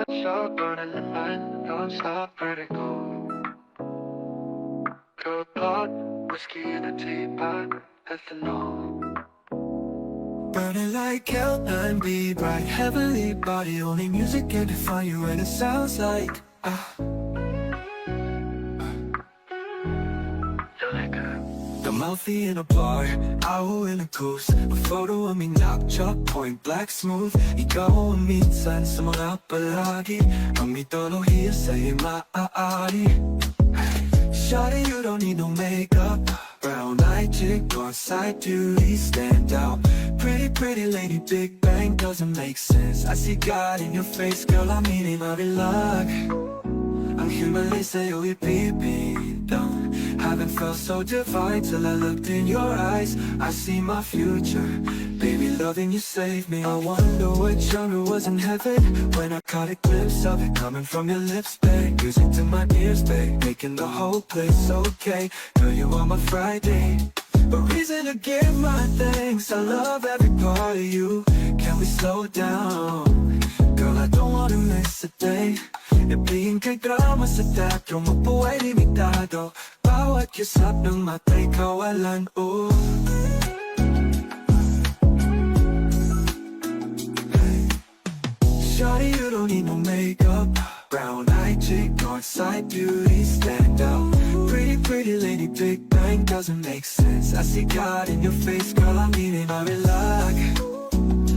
Stop burning the night, don't stop vertigo. Cold pot, whiskey in a teapot, ethanol. Burning like L9B, bright heavenly body. Only music can define you, and it sounds like the mouthy in a bar, owl in a goose. A photo of me knock-chop, point black smooth. Ikaw ang minsan sa mga palagi. Ang mitolohiya sa'yo maaari. Shawty, you don't need no makeup. Brown eyed chick, on side duty, stand out. Pretty, pretty lady, Big Bang doesn't make sense. I see God in your face, girl, I'm eating my luck. Ang himalay sa'yo ipipintang. Haven't felt so divine till I looked in your eyes. I see my future, baby, loving you saved me. I wonder what genre was in heaven when I caught a glimpse of it coming from your lips, babe. Music to my ears, babe, making the whole place okay. Girl, you are my Friday, a reason to give my thanks. I love every part of you. Can we slow down? Girl, I don't wanna miss a day. Ibigin kay drama sa teatro, mabuhay limitado. Bawat kisap ng mata'y kawalan, oh. Shawty, you don't need no makeup. Brown-eyed chick, north-side beauty, stand out. Pretty, pretty lady, Big Bang doesn't make sense. I see God in your face, girl, I'm eating my luck.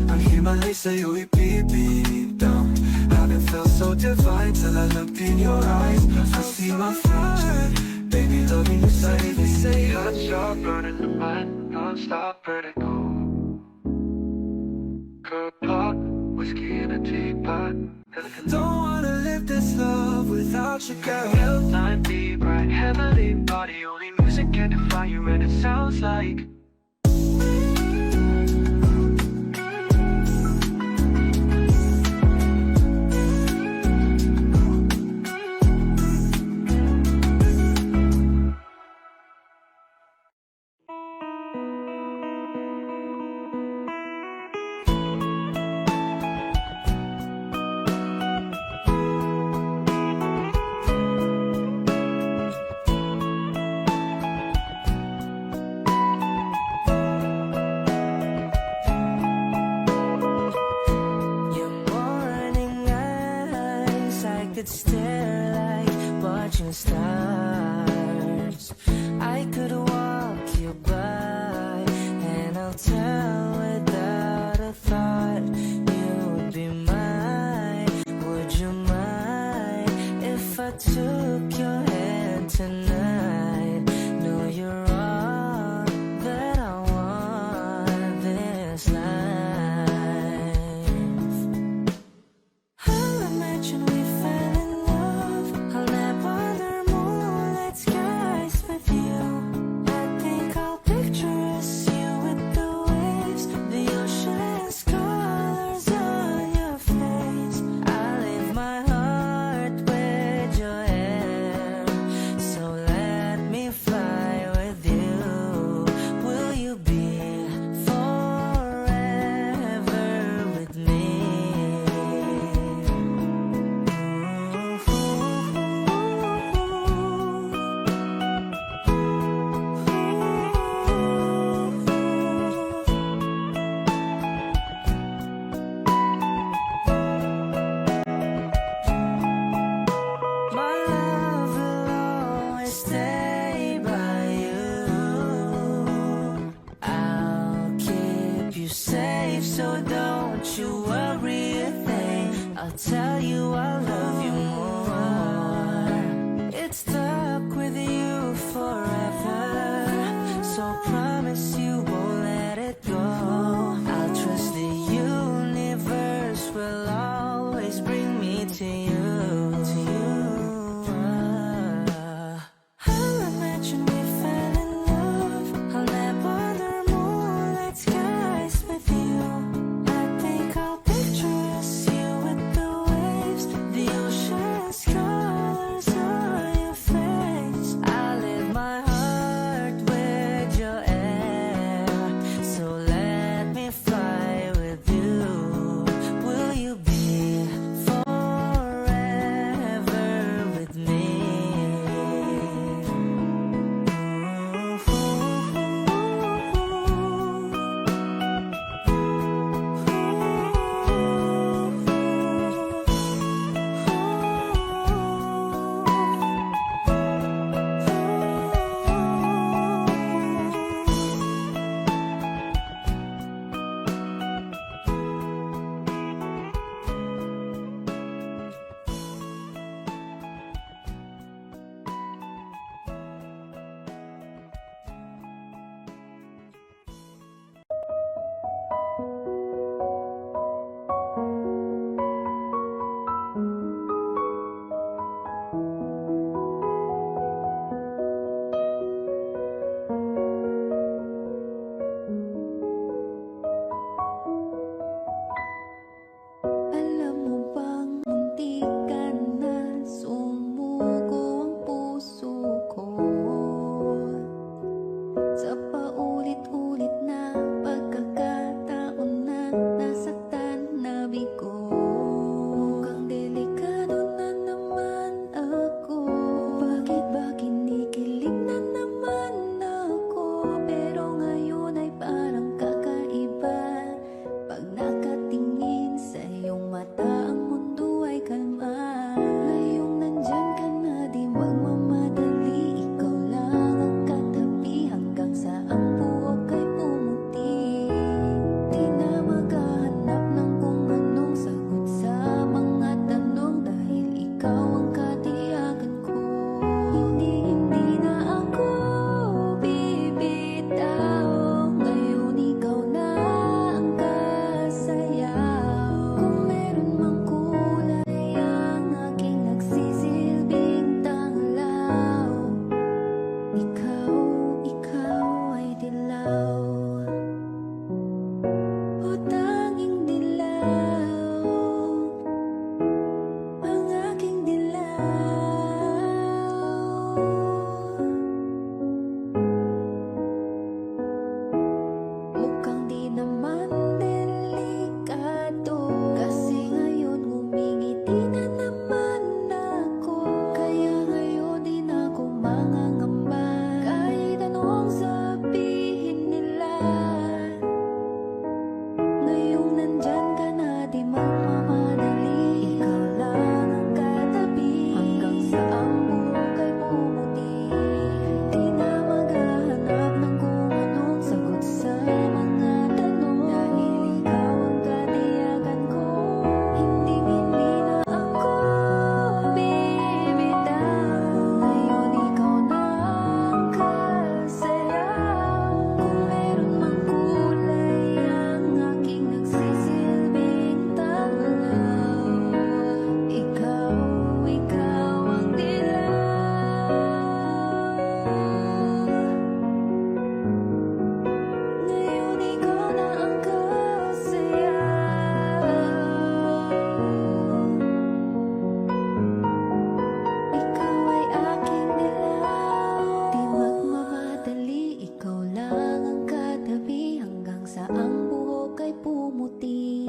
Ang himalay sa'yo ipipintang. Haven't felt so divine till I looked in your eyes. I see my future, baby, loving you save me. Say hot shot, burning the mind, non-stop vertigo. Cold pot, whiskey in a teapot. Don't wanna live this love without you, girl. L9B, bright heavenly body. Only music can define you, and it sounds like stare like watching stars. I could walk you by, and I'll tell without a thought you would be mine. Would you mind if I took your hand tonight? No, you're all that I want this life. I'll imagine we fell in love. I'll nap under moonlit skies with you. I think I'll picture us, you with the waves, the ocean's colors on your face. I leave my heart with your hair, so let me fly with you. Will you be forever with me? My love will always stay by you. I'll keep you safe, so don't you worry a thing. I'll tell you I love you more. It's stuck with you forever, so promise you won't let it go. I'll trust the universe will always bring me to you. I'll imagine we fell in love. I'll nap under moonlit skies with you. I think I'll picture us, you with the waves, the ocean's colors on your face. I live my heart with your air, so let me fly with you. Will you be forever di na naman ako. Kaya ngayon di na ako mangangamba. Kahit anong sabihin nila, ngayong nandyan ka na di magmamadali. Ikaw lang ang katabi hanggang sa ang buhok ay pumuti. Di na maghahanap ng kung anong sagot sa mga tanong, dahil ikaw ang katiyakan ko. Hindi na ako bibitaw. Ngayon ikaw na ang kasayaw. Kung meron mang kulay ang aking nagsisilbing tanglaw, ikaw ang dilaw. Ngayon ikaw na ang kasayaw. Ikaw ay aking dilaw. Di magmamadali, ikaw lang ang katabi hanggang sa ang buhok ay pumuti.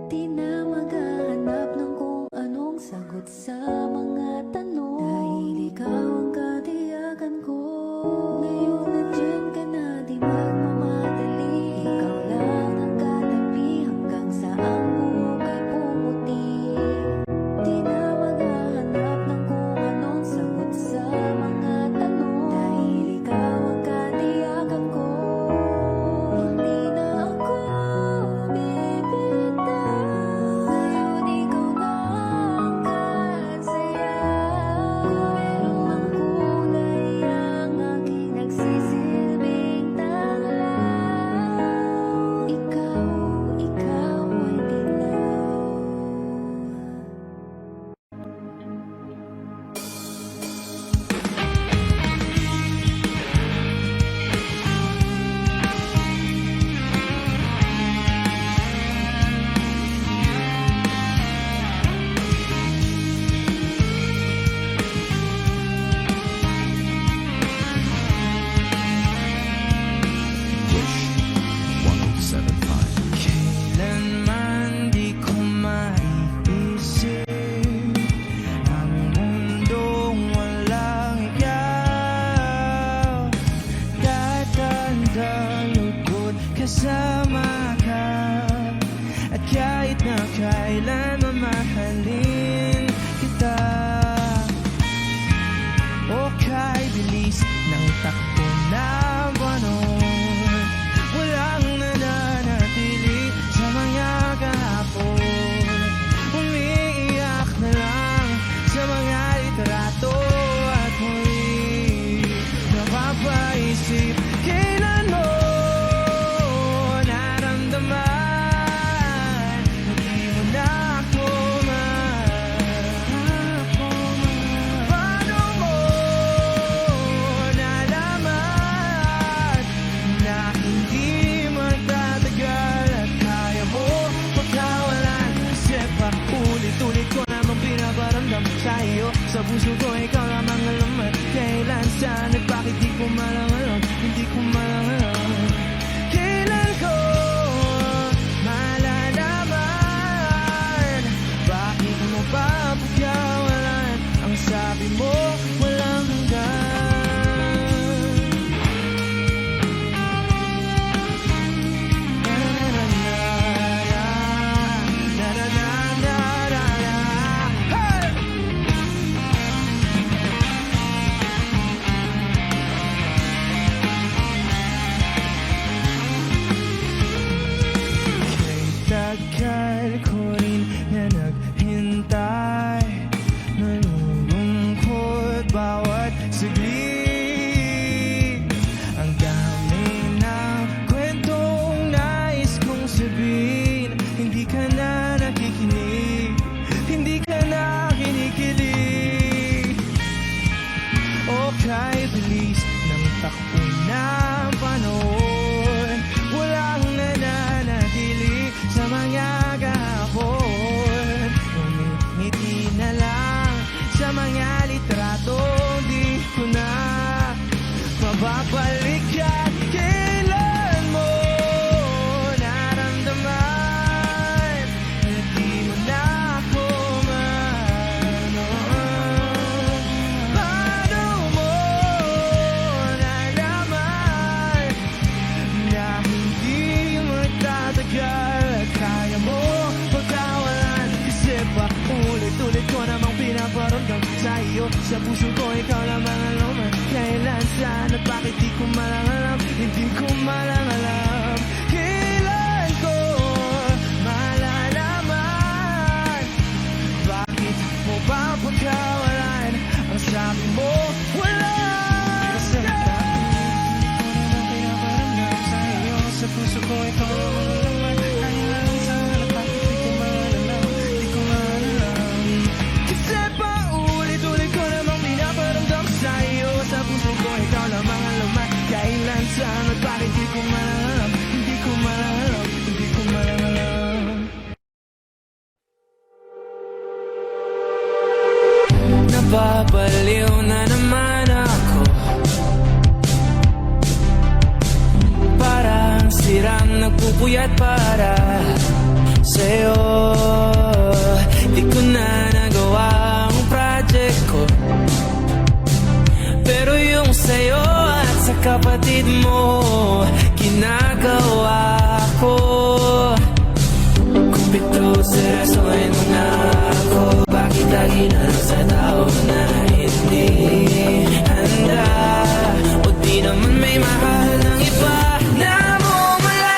Di na maghahanap ng kung anong sagot sa mga tanong, dahil ikaw ang katiyakan ko. Ngayon nandyan ka na di magmamadali. Ikaw lang ang katabi hanggang sa ang buhok ay pumuti. Di na maghahanap ng kung anong sagot sa mga tanong, dahil ikaw ang katiyakan ko. Hindi na ako bibitaw. Ngayon ikaw na ang kasayaw. Kung meron mang kulay ang aking nagsisilbing tanglaw, ikaw ay dilaw. Kailanman di ko maiisip ang mundong walang ikaw. Tatandang lugod kasama ka, at kahit na kailan mamahalin kita. O kay bilis ng takbo ng buwan, walang nananatili sa mga kahapon. Umiiyak na lang sa mga litrato, at muli napapaisip kailan mo naramdaman na di mo na ako paano mo nalaman na hindi magtatagal at kaya mo pagkawalan? Kasi pa ulit-ulit ko namang pinaparamdam sa iyo. Sa puso ko ikaw lamang alam at kailan, saan at bakit di ko malang hindi ko malang kailan ko malalaman bakit mo ba pagkawalan? Ang sabi mo walang hanggan. Na-na-na-na-na-na-na-na-na. Hey! Sa puso ko ikaw lamang ang laman. Kailan, saan at bakit di ko malang alam. Hindi ko malang alam. Kailan ko malalaman. Bakit mo ba pagkawalan? Ang sabi mo, wala. Kasi dati ko naman pinaparamdam sa'yo. Sa puso ko ikaw lamang ang laman. Kailan, saan at bakit di ko malang alam. Di ko malang alam. Kasi paulit-ulit ko namang pinaparamdam sa'yo. Sa puso ko ikaw lamang ang laman. Kailan, saan at bakit di ko malang alam. Hindi ko malang alam. Hindi ko malang alam. Nababaliw na naman ako. Parang sirang nagpupuyat para sa'yo. Di ko na nagawa ang project ko, pero yung sa'yo at sa kapatid mo ginagawa ko. Kung pito seryosohin mo na ako, bakit lagi na lang sa tao na hindi handa? O di naman may mahal ng iba na mumula.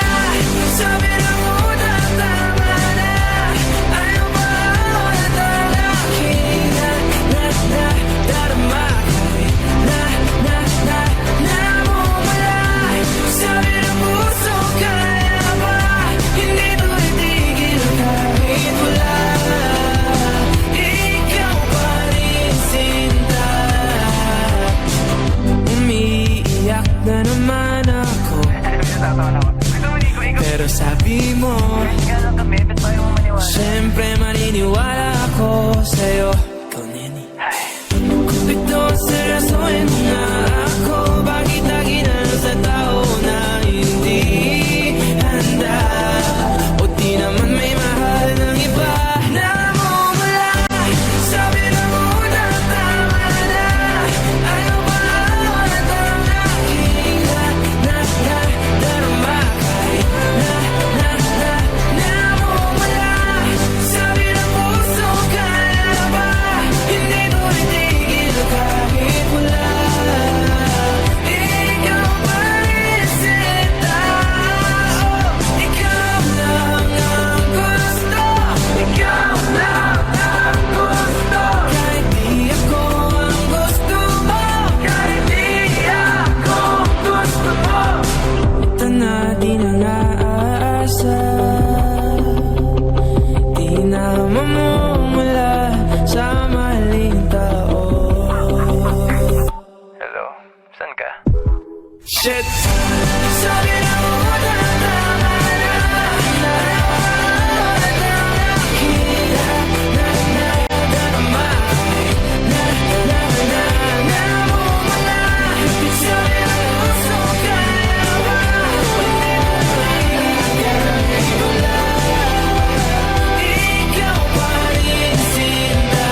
Sabi na muna tama na. Ano ba ako na talaki na darama kahit na mumula. Sabi na puso kaya ba hindi to itigil kahit wala. Ikaw pa rin sinta. Umiiyak na naman ako, pero sabi mo siyempre maniniwala ako sa'yo. Ikaw, Neni. Kung ito seryosohin mo na ako, bakit lagi na lang sa tao na hindi handa? O di naman may mahal ng iba na mumula. Sabi na muna tama na. Ayaw ba ako na talaki na darama kahit na mumula. Sabi na puso kaya ba hindi to itigil kahit wala. Ikaw pa rin sinta. Ikaw lang ang gusto. Ikaw lang ang gusto. Kahit di ako ang gusto mo. Kahit di ako gusto mo. Ito na di na naasa. Di na mamumula sa maling tao. Hello? Saan ka? Shit! Sabi na muna tama na. Darama na mumula. Sabi na puso kaya ba ikaw pa rin sinta.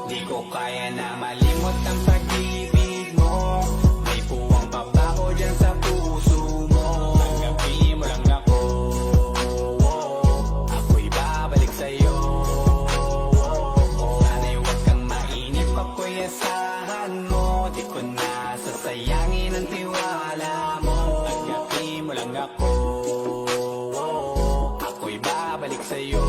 Di ko kaya na malimot ang pag-ibig mo. May puwang pa ba ko dyan sa puso mo? Tanggapin mo lang ako. Ako'y babalik sa'yo. Sana'y huwag kang mainip, ako'y asahan mo. Di ko na sasayangin ang tiwala mo. Tanggapin mo lang ako. Ako'y babalik sa'yo.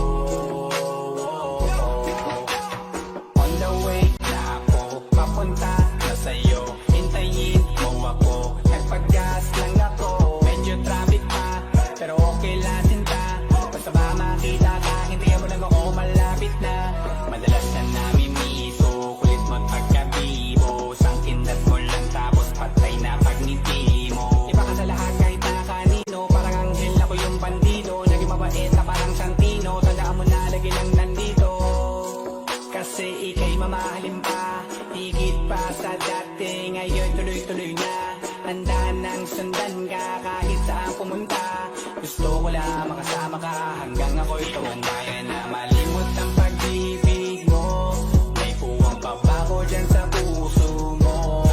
On the way na ako, papunta na sa'yo. Hintayin mo ako, nagpag-gas lang ako. Medyo traffic pa, pero okay lang sinta. Basta ba makita ka, hintayin mo lang ako, malapit na. Madalas na namimiso, kulit mo't pagkabibo. Sangkindat mo lang tapos patay na pagngiti mo. Iba ka sa lahat kahit na kanino, parang anghel ako yung bandido. Naging mabait na parang Santino, tandaan mo na lagi lang nandito. Kasi ika'y mamahalin pa, higit pa sa dati. Ngayon tuloy-tuloy na, handa nang sundan ka kahit saan pumunta. Gusto ko lang makasama ka hanggang ako'y tumambaya na malimot ang pag-ibig mo. May puwang pa ba ko dyan sa puso mo?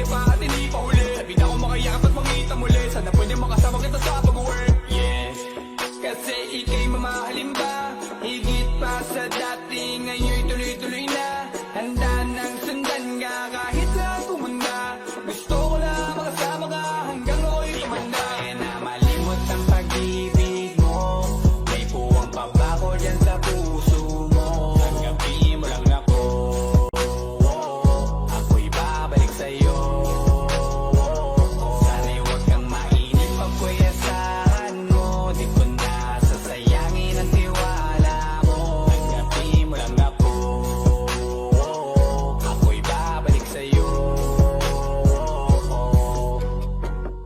pa at hindi pa huli. Sabi na ako makayakap at makita muli. Sana pwede makasama kita sa pag-work. Yes, kasi ika'y mamahalin ba? Higit pa sa dati, ngayon'y tuloy-tuloy na. Handa nang sundan ka kahit saan pumunta. Gusto ko lang makasama ka hanggang ako'y tumanda. Kaya na malimot ang pag-ibig mo. May puwang pa ba ko dyan sa puso mo? Tanggapin mo lang ako. Ako'y babalik sa'yo. Sana'y huwag kang mainip pag ko'y asahan mo. Di ko na sasayangin ang tiwala mo. Tanggapin mo lang ako. Ako'y babalik sa'yo.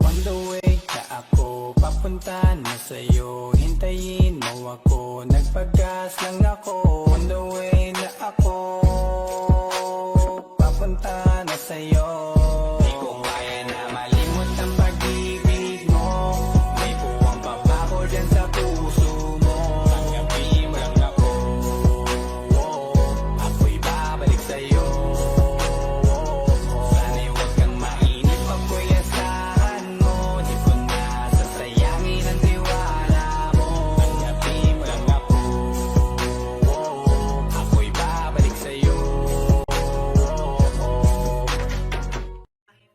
On the way na ako, papunta na sa'yo. Hintayin mo ako, nagpagas lang ako. On the way na ako, papunta na sa'yo. Di ko kaya na malimot ang pag-ibig mo. May puwang pa ba ko dyan sa puso mo? Tanggapin mo lang ako. Ako'y babalik sa'yo. Sana'y huwag kang mainip pag ko'y asahan mo. Di ko na sasayangin ang tiwala mo. Tanggapin mo lang ako. Ako'y babalik sa'yo.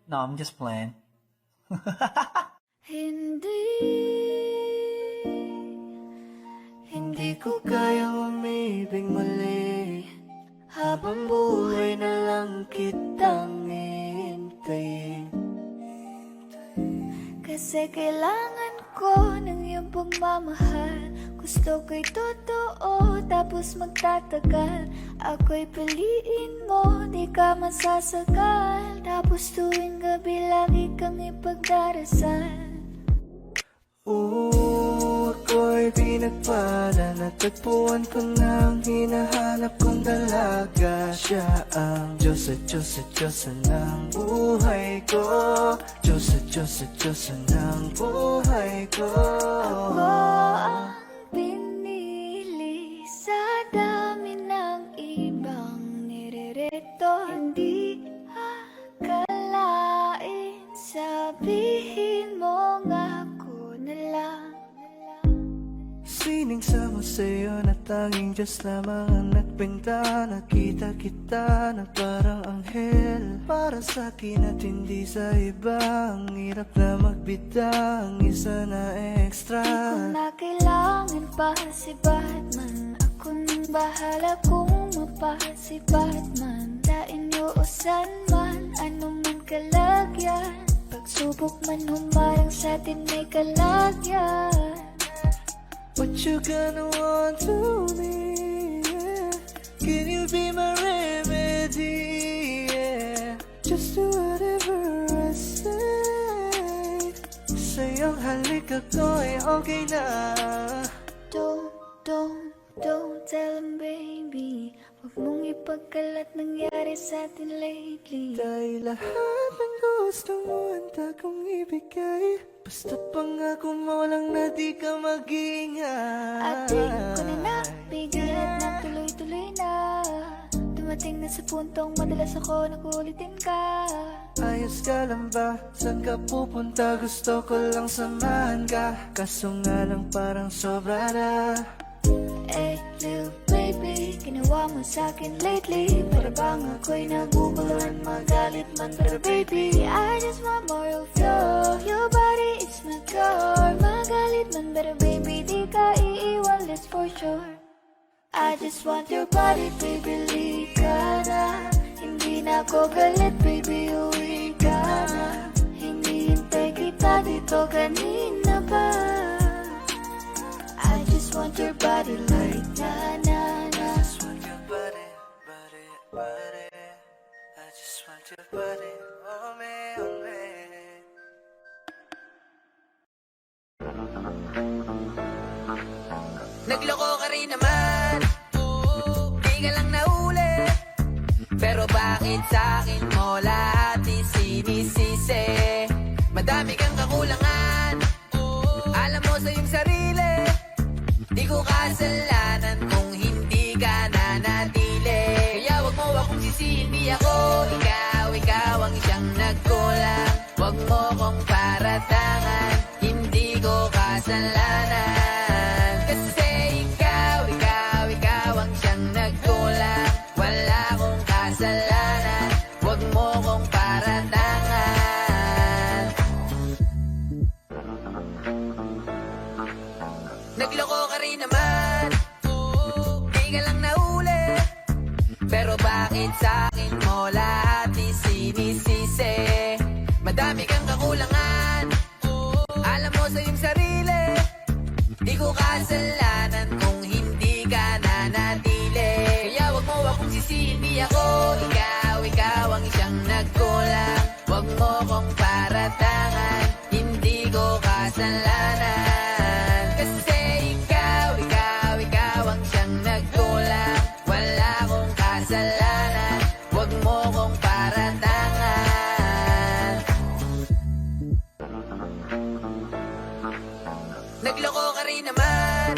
No, I'm just playing. Hindi ko kayang umibig muli. Habang buhay na lang kitang hintayin. Kasi kailangan ko ng iyong pagmamahal. Gusto ko'y totoo, tapos magtatagal. Ako'y piliin mo, di ka masasagal. Tapos tuwing gabi, lagi kang ipagdarasal. Ako'y pinagpala, natagpuan ko ng hinahanap kong dalaga. Siya ang Diyos at Diyos at Diyosa ng buhay ko. Diyos at Diyos at Diyosa ng buhay ko. Ako ang pinili sa dami ng ibang nirerito. Hindi akalain, sabihin mo nga ako na lang. Sining sama sa'yo na tanging Diyos lamang ang nagbenta. Nakita kita na parang anghel para sa'kin at hindi sa iba. Ang hirap na magbida, ang isa na extra. Di ko na kailangan pa si Batman. Ako nang bahala kung mapa si Batman. Dain usan man, ano man kalagyan. Pagsubok man humarang sa'tin may kalagyan. What you gonna want to me? Yeah. Can you be my remedy? Yeah. Just do whatever I say. Sa'yong halik ako'y okay na. Don't tell him, baby. Huwag mong ipagkalat nangyari sa'tin lately. Dahil lahat ng gusto mo handa kong ibigay. Basta pangako mo lang na di ka mag-ingay. At di ko na napigil at nagtuloy-tuloy na. Dumating na sa puntong madalas ako nakulitin ka. Ayos ka lang ba? Saan ka pupunta? Gusto ko lang samahan ka. Kaso nga lang parang sobra na. Eh, little baby, ginawa mo sa'kin lately. Para bang ako'y naguguluhan, magalit man. Pero baby, I just want more of you. Your body is my core. Magalit man, pero baby, di ka iiwan, that's for sure. I just want your body, baby, lika na. Hindi na ako galit, baby, uwi ka na. Hinihintay kita dito kanina pa. I just want your body like na-na-na. I just want your body, body, body. I just want your body, oh me, oh me. Nagloko ka rin naman, di ka lang nahuli. Pero bakit sa'kin mo lahat isinisisi? Madami kang kakulangan, alam mo sa iyong sarili. Di ko kasalanan kung hindi ka nanatili. Kaya wag mo akong sisihin, di ako ikaw ang siyang nagkulang. Huwag mo kong paratangan, hindi ko kasalanan. Kasi ikaw ang siyang nagkulang. Wala akong kasalanan, huwag mo kong paratangan. Nagloko ka rin naman, di ka lang nahuli. Pero bakit sa'kin mo lahat isinisisi? Madami kang kakulangan, alam mo sa iyong sarili. Di ko kasalanan kung hindi ka nanatili. Kaya wag mo akong sisihin, di ako ikaw ang siyang nagkulang. Wag mo kong paratangan, hindi ko kasalanan. Kasi ikaw ang siyang nagkulang. Wala akong kasalanan, wag mo kong paratangan. Nagloko ka rin naman,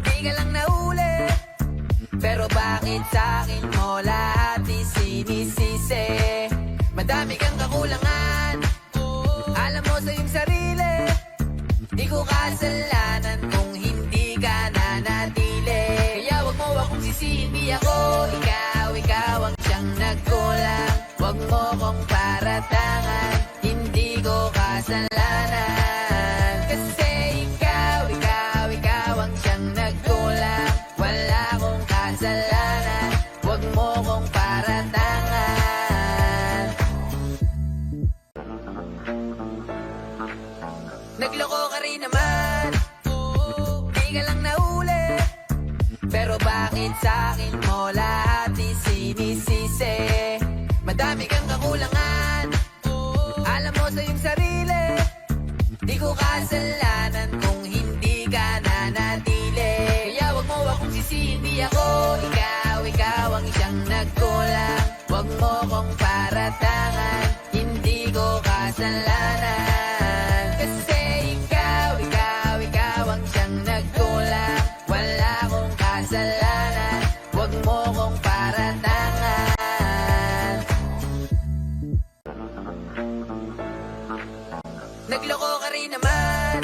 di ka lang nahuli. Pero bakit sa'kin mo lahat isinisisi? Madami kang kakulangan, alam mo sa iyong sarili. Di ko kasalanan kung hindi ka nanatili. Kaya wag mo akong sisihin, di ako ikaw ang siyang nagkulang. Wag mo kong paratangan, hindi ko kasalanan. Kasi ikaw ang siyang nagkulang. Wala akong kasalanan, wag mo kong paratangan. Nagloko ka rin naman, di ka lang nahuli. Pero bakit sa'kin mo lahat isinisisi? Madami kang kakulangan, alam mo sa iyong sarili. Di ko kasalanan kung hindi ka nanatili. Kaya wag mo akong sisihin, di ako ikaw ang siyang nagkulang. Wag mo kong paratangan, hindi ko kasalanan. Kasi ikaw ang siyang nagkulang. Wala akong kasalanan, wag mo kong paratangan. Nagloko ka rin naman,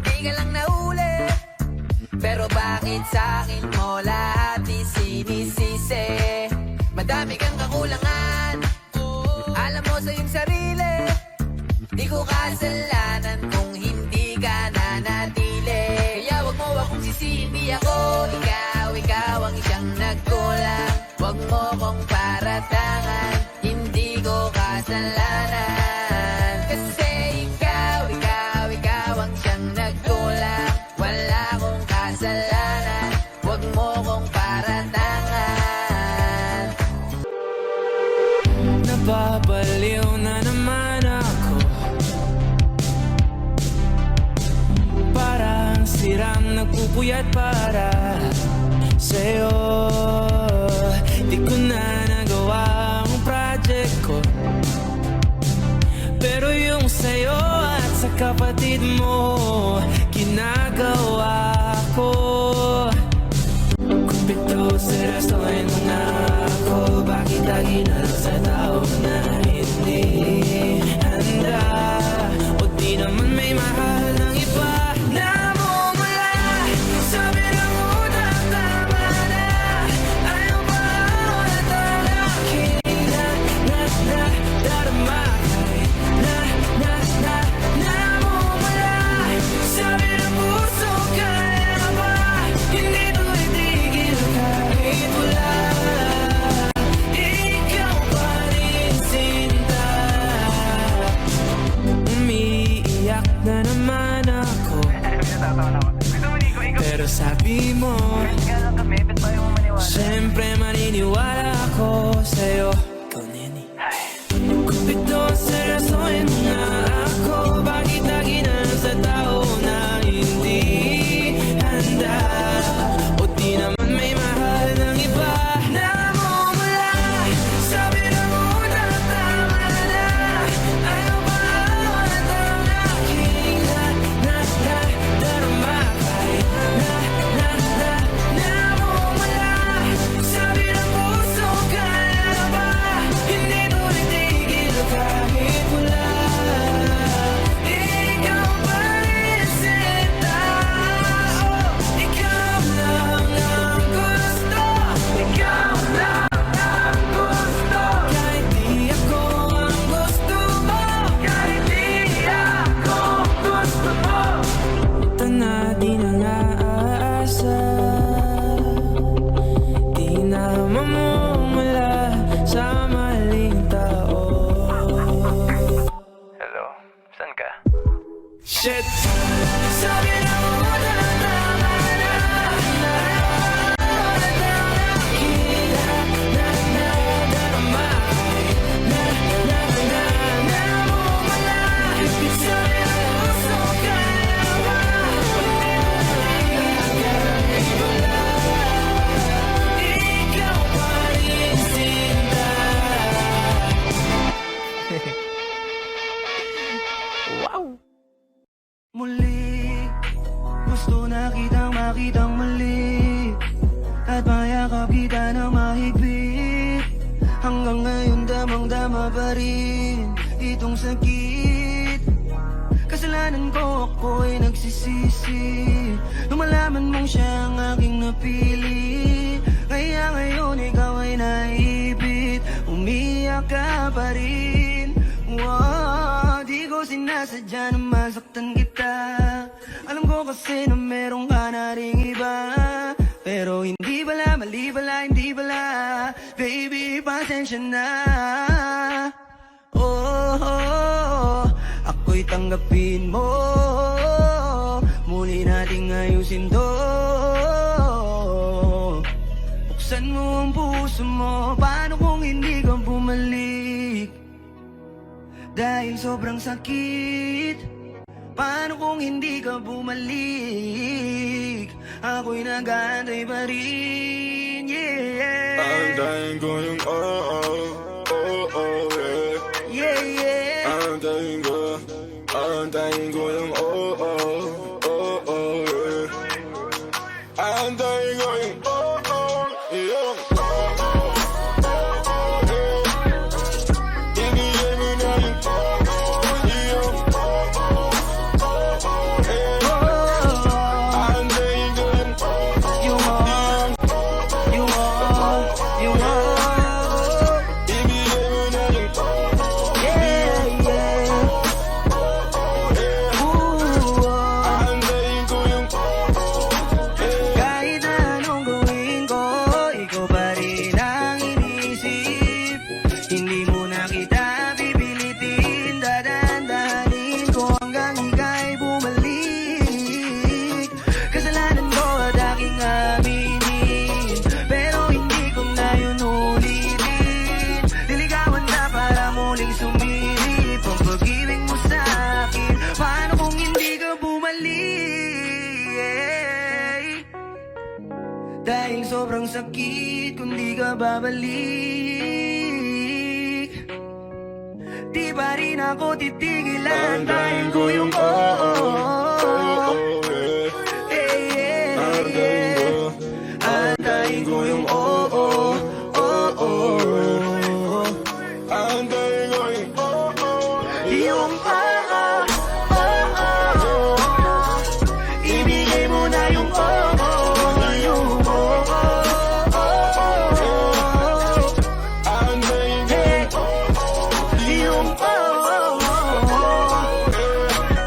di ka lang nahuli. Pero bakit sa'kin mo lahat isinisisi? Madami kang kakulangan, alam mo sa iyong sarili. Di ko kasalanan kung hindi ka nanatili. Kaya wag mo akong sisihin, di ako ikaw ang siyang nagkulang. Wag mo kong paratangan, hindi ko kasalanan. Kasi ikaw ang siyang nagkulang. Wala akong kasalanan, wag mo kong paratangan. Napapaliw na naman ako, parang sirang nagpupuyat para sa'yo. Di ko na nagawa ang project ko, pero yung sa'yo at sa kapatid mo ginagawa ko. Kumpito seryosohin mo na ako, bakit lagi na lang sa tao na hindi handa? O di naman may mahal ng iba. Namumula, sabi ng utak, tama na. Ayaw ba ako na tanakin na darama? Namumula, sabi ng puso, kaya ba? Hindi to itigil kahit wala. Ikaw pa rin sinta. Umiiyak na naman ako, pero sabi mo siyempre maniniwala ako sa'yo. Ikaw, Neni. Kung ito seryosohin mo na ako, bakit lagi na lang sa tao na hindi handa? O di naman may mahal ng iba. Namumula, sabi ng utak, tama na. Ayaw ba ako na tanakin na darama? Namumula, sabi ng puso, kaya ba? Hanggang ngayon damang-dama pa rin itong sakit. Kasalanan ko, ako'y nagsisisi nung malaman mong siya ang aking napili. Kaya ngayon ikaw ay naibit, umiyak ka pa rin. Wow, di ko sinasadya na masaktan kita. Alam ko kasi na meron ka na ring iba, pero hindi bala, mali bala, hindi bala. Baby, pasensya na. Oh, ako'y tanggapin mo. Muli nating ayusin to. Buksan mo ang puso mo. Paano kung hindi ka bumalik? Dahil sobrang sakit. Paano kung hindi ka bumalik? Ako'y nag-aantay pa rin, yeah. Aantayin ko yung yeah. Yeah. Aantayin ko yung yeah. Aantayin ko yung yeah. Ibigay mo na yung yeah. Aantayin ko yung You want, you want, you want. ibigay mo na yung Yeah, yeah. Ooh, aantayin ko yung kahit anong gawin ko, ikaw pa rin ang inisip. Hindi mo na kita pipilitin, dadandahanin ko hanggang ika'y bumalik. Kasalanan ko at aking aminin, pero hindi ko na yun ulitin. Niligawan ka para muling sumilip ang pag-ibig mo sa akin. Paano kung hindi ka bumalik? Dahil sobrang sakit kung di ka babalik. Di pa rin ako titigilan. Tayin ko yung Antayin ko yung aantayin ko yung Yung ibigay mo na yung yung aantayin ko yung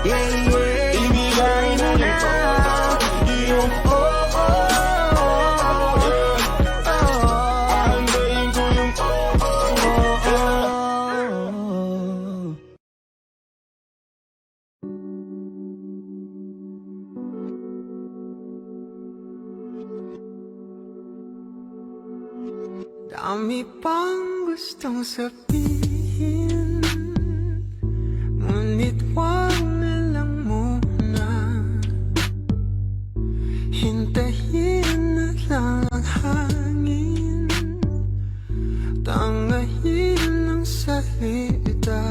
yeah, yeah. Ibigay mo na yung aantayin ko yung Dami pang gustong sabihin, ngunit wag na lang muna. Hintayin na lang ang hangin, tangayin ang salita.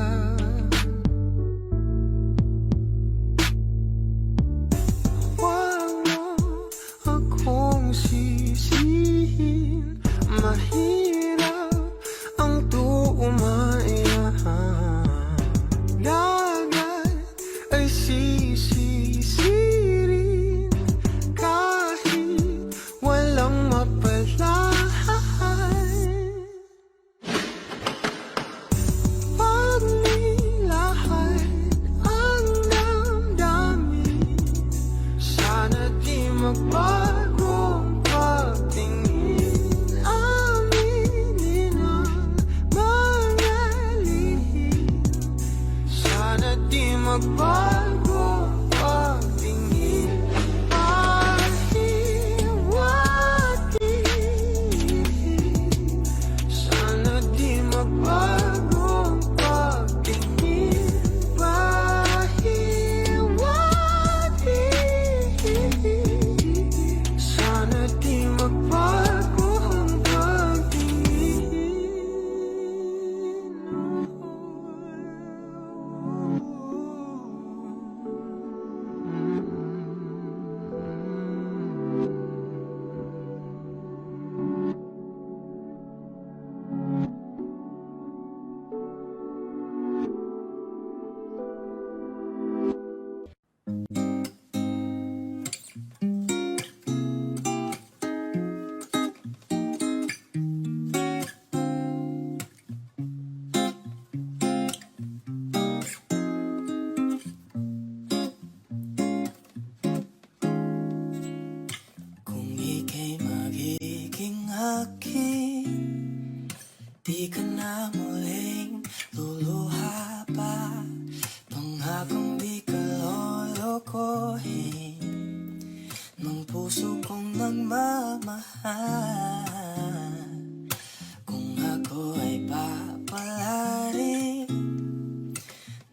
Wag mo akong sisihin, mahirap ang tumaya. Lagat ay sisisirin kahit walang mapalay. Di ka na muling luluha pa, pangakong di ka lolokohin ng puso kong nagmamahal. Kung ako ay papalarin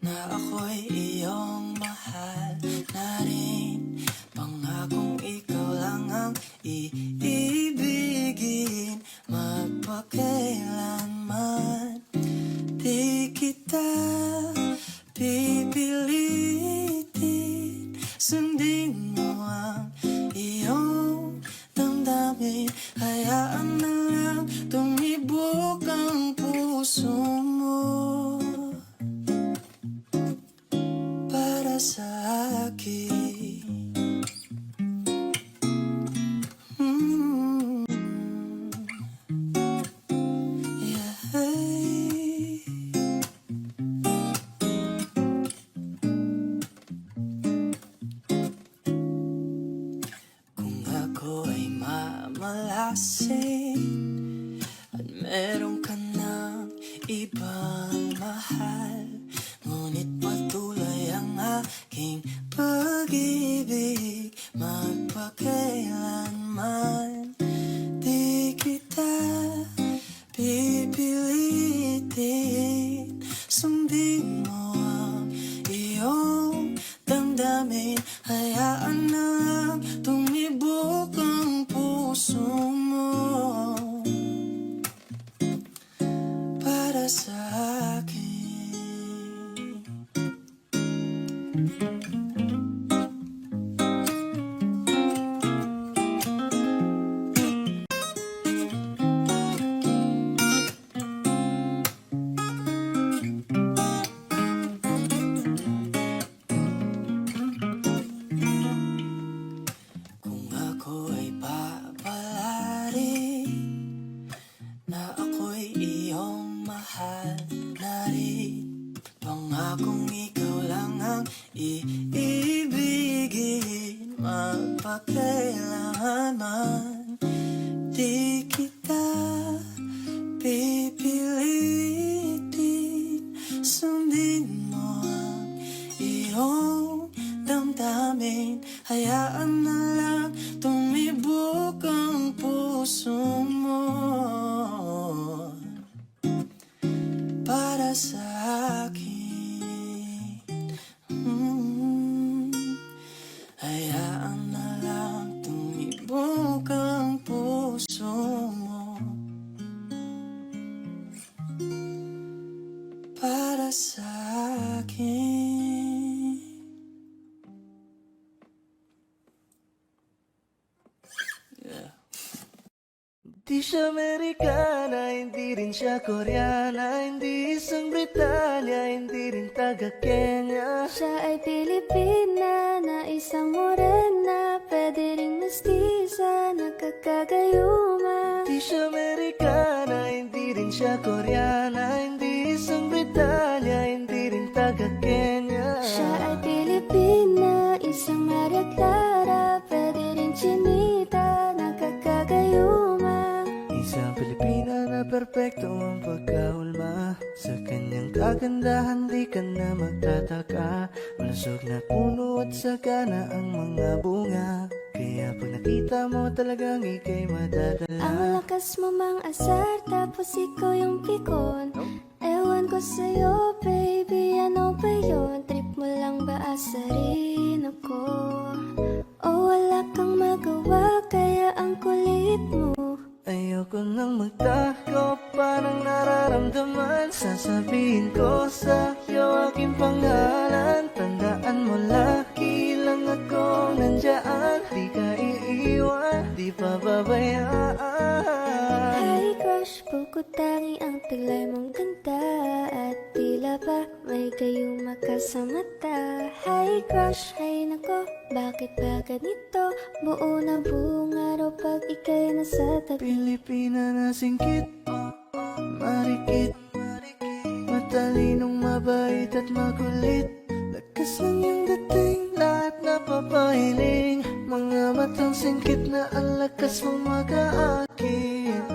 na ako'y iyong mahal na rin, pangakong ikaw lang ang iibigin magpakailanman. Di kita pipilitin, sundin mo ang iyong damdamin. Hayaan na lang tumibok ang puso mo para sa akin. Yeah. Kung ako ay mamalasing at meron ka ng ibang mahal, ngunit patuloy ang aking pag-ibig magpakailanman. Di kita pipilitin, sundin mo ang iyong damdamin. Hayaan na lang tumibok ang puso mo para sa akin. Kung ako ay papalarin na ako'y iyong mahal na rin, pangakong ikaw lang ang iibigin magpakailanman. Di kita pipilitin, sundin mo ang iyong damdamin. Hayaan na lang tumibok ang puso mo para sa akin. Hayaan na lang tumibok ang puso mo para sa akin. Di siya Amerikana, hindi rin siya Koreana, hindi isang Britanya, hindi rin taga Kenya. Siya ay Pilipina na isang morena, pwede ring mestiza, nakakagayuma. Di siya Amerikana, hindi rin siya Koreana, hindi isang Britanya, hindi rin taga Kenya. Siya ay Pilipina, isang Maria Clara, pwede rin chinita, nakakagayuma. Isang Pilipina na perpekto ang pagkaulma, sa kanyang kagandahan di ka na magtataka. Malusog na puno at sagana ang mga bunga, kaya pag nakita mo talagang ika'y madadala. Ang lakas mo mang asar, tapos ikaw yung pikon. Ewan ko sa'yo, baby, ano ba yun? Trip mo lang ba asarin ako? O wala kang magawa, kaya ang kulit mo. Ayoko nang magtako, parang nararamdaman. Sasabihin ko sa'yo aking pangalan. Tandaan mo, lagi lang ako nandiyan. Di ka iiwan, di pababayaan. Hi crush, bukod tangi ang taglay mong ganda. At tila ba may gayuma ka sa mata. Hi crush, ay nako, bakit ba ganito? Buo na buong araw pag ika'y nasa tabi. Pilipina na singkit, marikit, matalinong mabait at makulit. Lakas lang yung dating, lahat napapahiling. Mga matang singkit na ang lakas mong mag-aakit.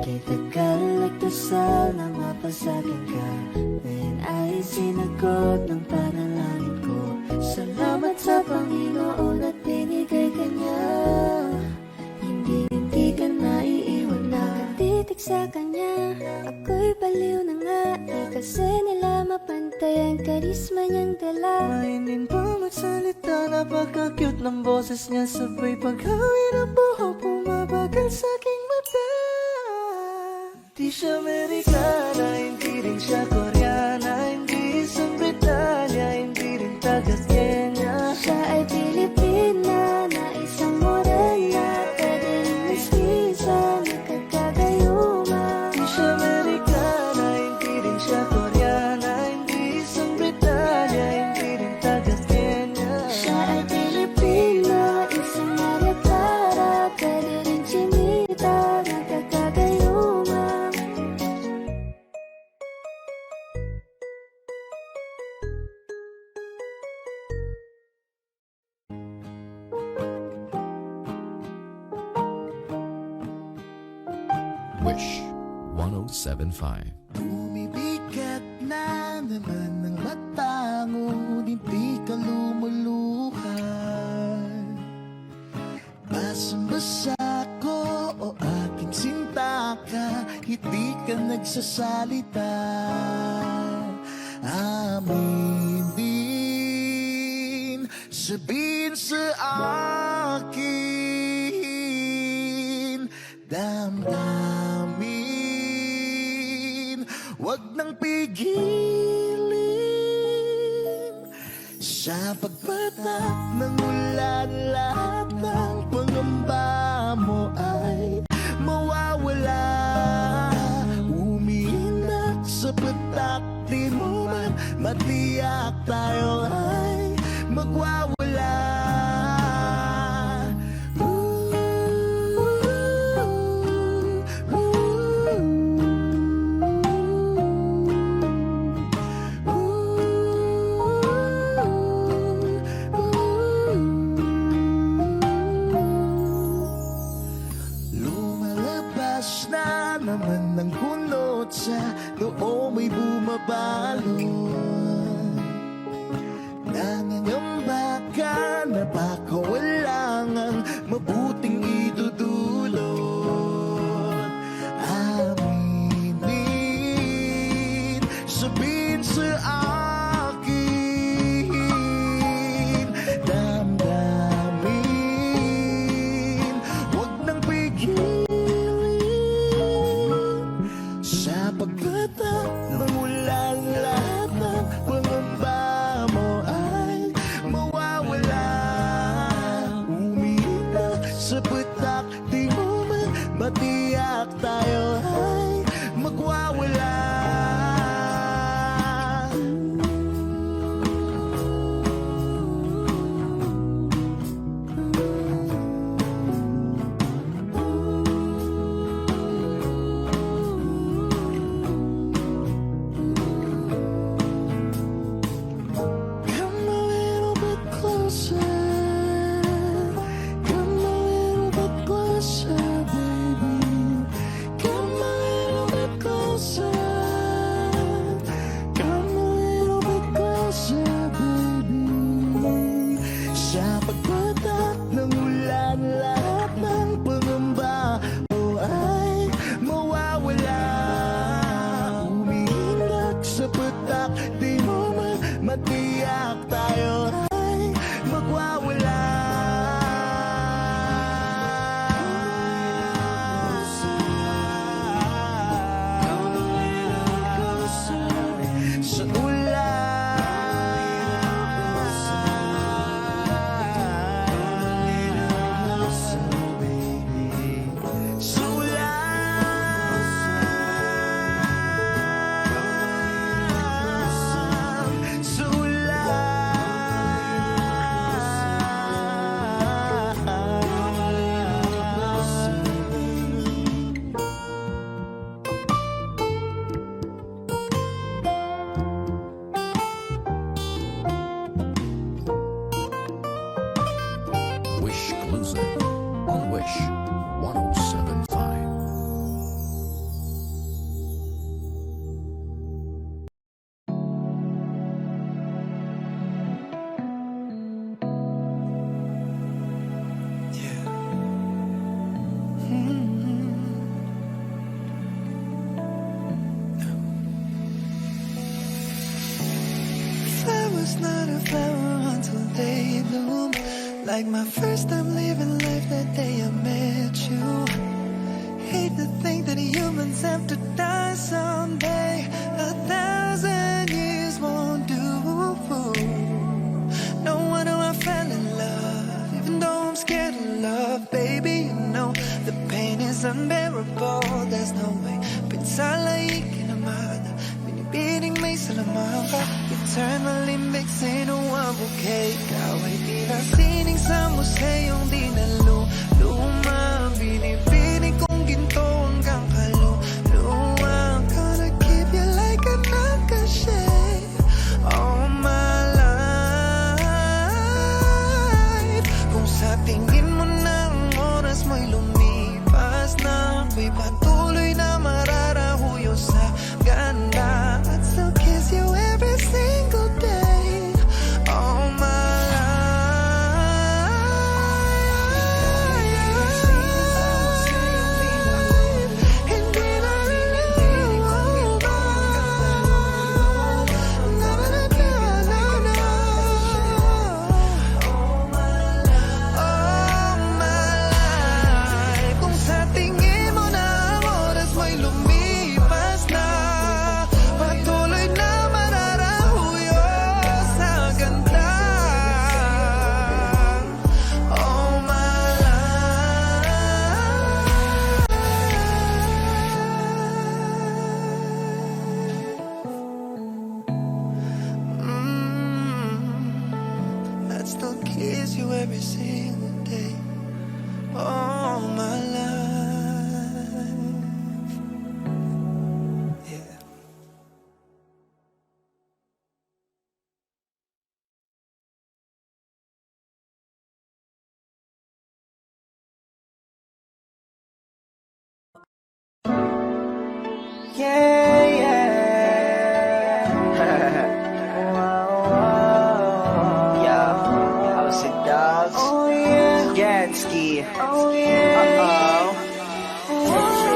Kay tagal nagdasal na mapasagin ka. Ngayon ay sinagot ng panalangin ko. Salamat sa Panginoon at binigay ka niya. Hindi ka naiiwan na titig sa kanya. Ako'y baliw na nga, di kasi nila mapantay ang karisma niyang dala. Mainin pa magsalita, napaka-cute ng boses niya. Sabay paghawi ng buhok, bumabagal sa aking mata. Di siya Amerikana, hindi rin siya Koreana, hindi isang Britanya, hindi rin taga-Kenya. Siya ay Pilipina na isang morena, pwede rin mestiza, nagkakagayuma. Di siya Amerikana, hindi rin siya Koreana, hindi isang Britanya, hindi rin taga-Kenya. Siya ay Pilipina, isang Maria Clara, pwede rin Chinita, nagkakagayuma. Wish 1075. Bumibigat na naman ang mata, ngunit di ka lumuluhan. Basang-basa ko o aking sinta ka, hindi ka nagsasalita. Aminin, sabihin sa akin, damdamin, wag nang pigilin. Sa pagpatak ng ulan, lahat ng pangamba mo ay mawawala. Umiinak sa patak, di mo man matiyak, tayo ay magwawala. Lumalabas na naman ng kunot sa noo may bumabalon. Nangangamba ka na baka wala ngang mabuting idudulot. Aminin, sabihin sa akin, damdamin, wag nang pigilin. Sa pagkatak ng ulan, lahat ng pangamba mo ay like my first time living life the day I met you. Hate to think that humans have to die someday. 1,000 years won't do. No wonder I fell in love, even though I'm scared of love. Baby, you know the pain is unbearable. There's no way pinsalain kinamada. Binibining may salaman ka. Eternally mixing a one bouquet. Ikaw ay tila sining sa museyong di naluluma. Binibining kong ginto hanggang kaluluwa. Gonna keep you like a nakashay all my life. Kung sa tingin mo na ang oras mo'y lumipas na, ako'y patuloy na mararahuyo sa ganda. I'd still kiss you every single day all my life. Hindi na rin naluluwa. All my life. Kung sa tingin mo na ang oras mo'y lumipas na, patuloy na mararahuyo sa ganda. All my life. I'd still kiss you every single day all my life. Yeah. Yeah, yeah. Yo, how's it, dogs? Oh, yeah. Gansky. Oh, yeah.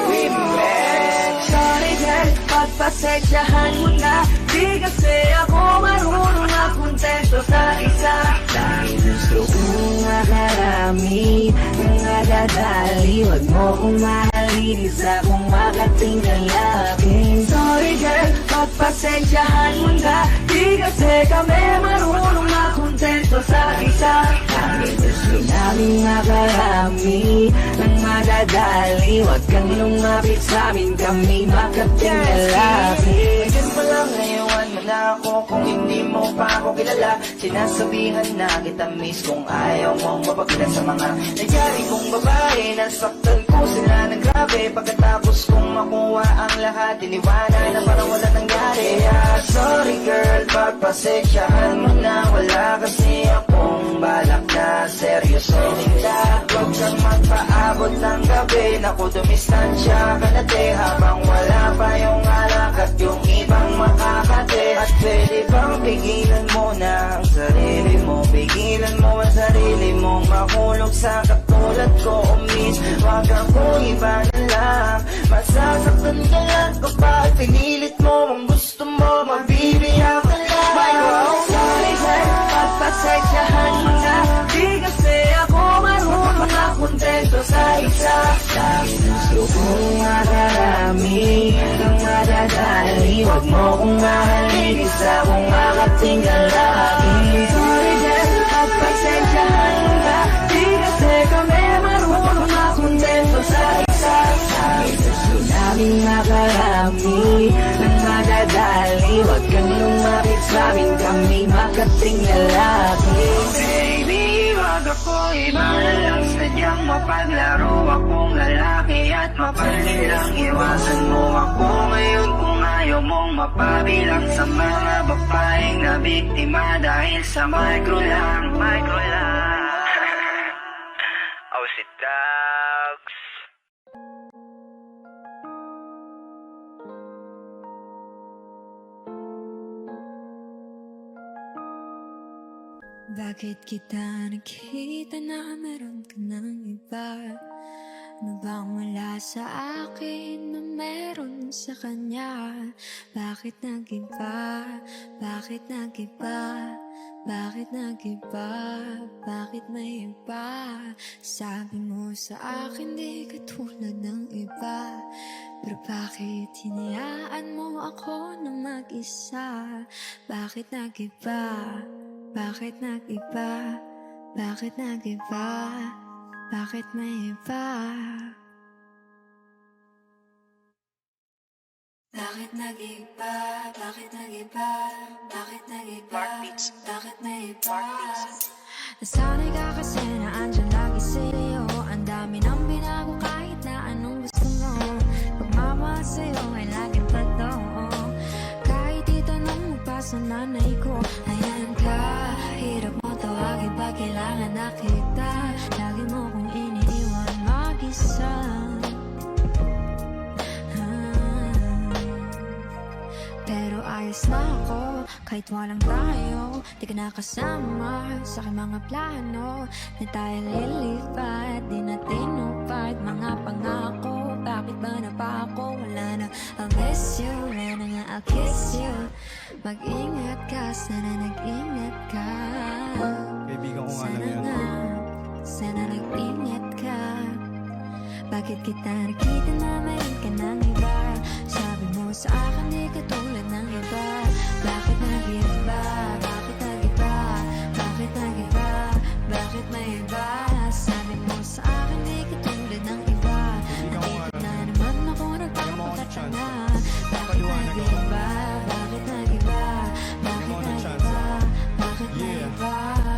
Remix. Sorry girl, pagpasensyahan mo na. Di kasi ako marunong makontento sa isa. Dahil gusto kong makarami, nadadali. Huwag mo kong mahalin, isa kong makatinggal lagi. Sorry girl, pagpasensyahan mo na. Di kasi kami marunong makontento sa isa. Dahil gusto namin makarami, nang madadali. Huwag kang lumapit sa amin, kami makatinggal lagi. Ngayon pa lang ngayon mo na ako, kung hindi mo pa ako kilala. Sinasabihan na kita miss kung ayaw mong mapagkita sa mga nangyari kong babae. Nasaktan ko sila ng grabe, pagkatapos kong makuha ang lahat, iniwanan na parang wala nangyari. Sorry girl, pagpasensyahan mo na. Wala kasi akong balak na seryosohin ka. Huwag kang magpaabot ng gabi, naku dumistansya ka na te, habang wala pa yung alak at yung ibang makakate. At pwede bang pigilan mo na ang sarili mo, pigilan mo ang sarili mong mahulog sa katulad ko. Miss, wag akong iba na lang, masasaktan ka lang kapag pinilit mo ang gusto mo, mabibiyak ka lang. Sorry girl, pagpasensyahan mo na. Di kasi ako marunong makontento sa isa. Dahil gusto kong makarami, nang madadali. Huwag mo kong mahalin, isa kong makatinggal lagi. Sorry girl, pagpasensyahan mo na. Di kasi kami marunong makontento sa isa. Dahil gusto namin makarami, nang madadali. Huwag kang lumapit sa amin, kami makatinggal lagi. Baby, wag ako iba na lang, sadyang mapaglaro akong lalaki at mapalit lang. Iwasan mo ako ngayon kung ayaw mong mapabilang sa mga babaeng na biktima dahil sa micro lang. How's it, dogs? Bakit kita nakita na meron ka ng iba? Ano bang wala sa akin na meron sa kanya? Bakit nag-iba? Bakit nag-iba? Bakit nag-iba? Bakit may iba? Sabi mo sa akin di ka tulad ng iba. Pero bakit hinayaan mo ako na mag-isa? Bakit nag-iba? Bakit nag-iba? Bakit nag-iba? Bakit may iba? Bakit nag-iba? Bakit nag-iba? Bakit nag-iba? Bakit may iba? Nasanay ka kasi na andyan lagi sa'yo. Ang dami nang binago kahit na anong gusto mo. Pagmamahal sa'yo ay laging totoo. Kahit itanong mo pa sa nanay ko, ayan ka. Hirap mo tawagin pag kailangan na kita. Lagi mo kong iniiwan mag-isa. Pero ayos na ako, kahit walang tayo. Di ka nakasama sa aking mga plano. Na tayo lilipat, di natin upad mga pangako. Bakit ba na pa ako? Wala na, I'll miss you. Wala na nga, I'll kiss you. Mag-ingat ka, sana nag-ingat ka. Kaibigan ko nga lang Sana yan. nga, sana nag-ingat ka. Bakit kita nakita na mayroon ka ng iba? Sabi mo sa akin di ka tulad ng iba. Bakit nag-iba? Bakit nag-iba? Bakit nag-iba? Bakit may iba? Sabi mo sa akin di ka tulad ng iba. Nandito na naman ako nagpapakatanga. Bakit nag-iba? Bakit nag-iba? Bakit nag-iba? Bakit nag-iba?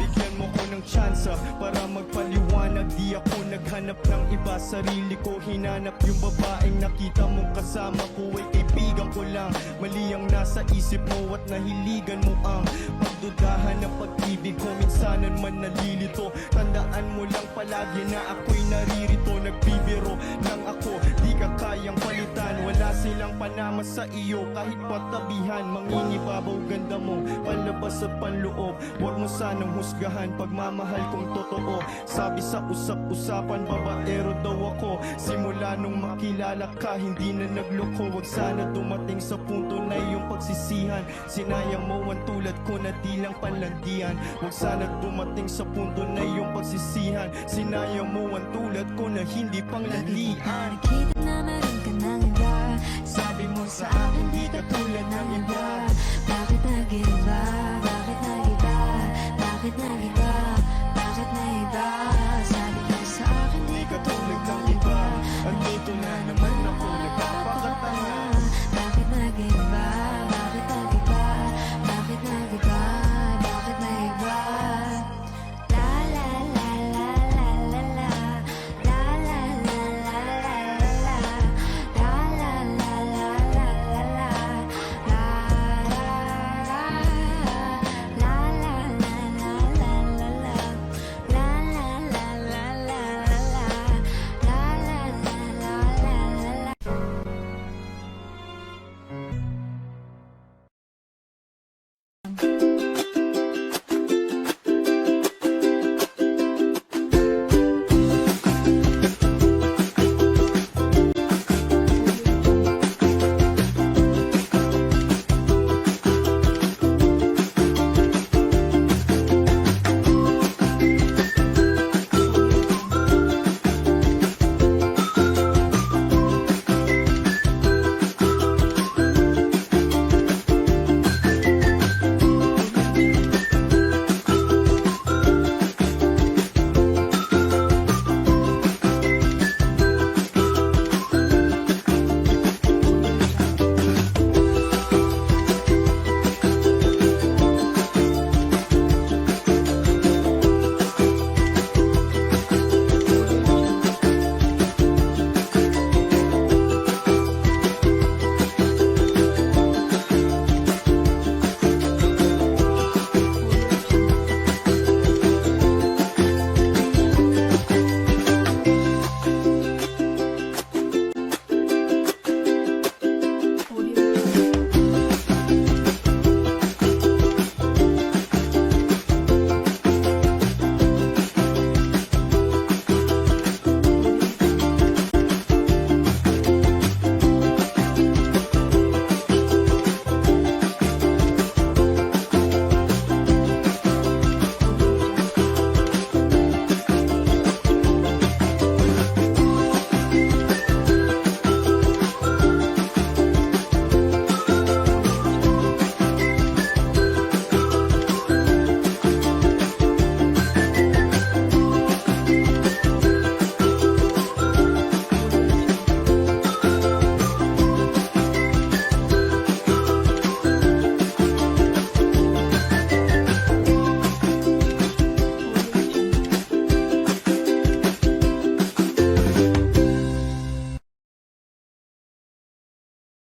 Bigyan mo ko ng tsansa para magpaliwanag. Di ako naghanap ng iba, sarili ko hinanap. Yung babaeng nakita mong kasama ko ay kaibigan ko lang. Mali ang nasa isip mo at nahiligan mo ang pagdudahan ng pag-ibig ko. Minsanan man nalilito, tandaan mo lang palagi na ako'y naririto. Nagbibiro lang ako, di ka kayang palitan. Wala silang panama sa iyo kahit patabihan. Manginibabaw ganda mo, palabas at panloob. Huwag mo sanang husgahan pagmamahal kong totoo. Sabi sa usap-usapan, babaero daw ako. Simula nung makilala ka, hindi na nagloko. Huwag sana dumating sa punto na iyong pagsisihan. Sinayang mo ang tulad ko na di lang panlandian. Huwag sana dumating sa punto na iyong pagsisihan. Sinayang mo ang tulad ko na hindi panglandian. Nakita na meron ka ng